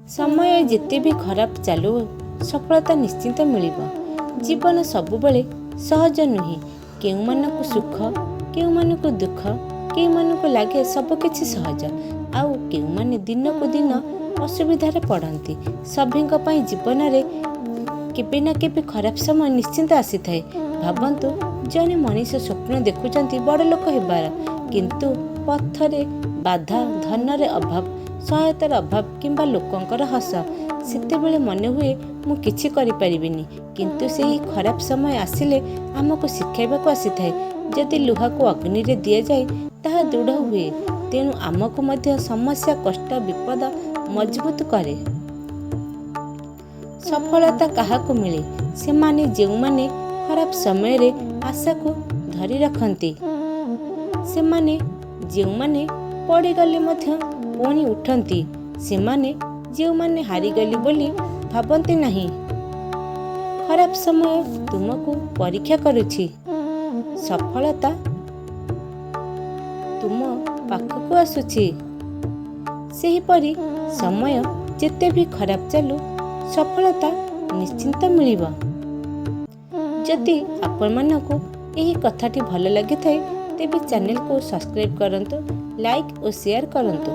समय जेते भी खराब चालू सफलता निश्चिंत मिलिबो। जीवन सबुबले सहज नुहे। केउ मानकु सुख केउ मानकु दुख केउ मानकु लागे सब किछि सहज आउ केउ माने दिन को दिन असुविधारे पड़ती। सभिंक पई जीवन रे केबे ना केबे खराब समय निश्चिंत आसी थाए। भाबंतु जने मनीष स्वप्न देखुचंती बड़ लोक हेबार किंतु पथरे बाधा धनरे अभाव सहायतार अभाव किंबा लोकंकर हस सेतेबेले मने हुए मु किछि करि परिबिनी। किंतु सेही खराब समय आसिले आमको शिखाइबाकू आसीथाए। जदि लुहा को अग्नि रे दिया जाए ताहा दृढ़ हुए। तेणु आमको मध्य समस्या कष्ट विपद मजबूत करे। सफलता काहाको मिले से माने जेउ माने खराब समय रे आशा को धरी रखती। से माने जेउ माने पड़ी गले मध्य पुणी उठंती। से माने जेउ माने हारी गली बोली भाबंती नहीं। खराब समय तुमको परीक्षा करुछि। सफलता तुम पाखକୁ आसुछि। सेहीपरि समय जेते भी खराब चालू सफलता निश्चिंत मिलिबो। जदि आपण मानकु एही कथाटी भल लागि थाए तेबे चैनल को सब्सक्राइब करंतु, लाइक और शेयर करंतु।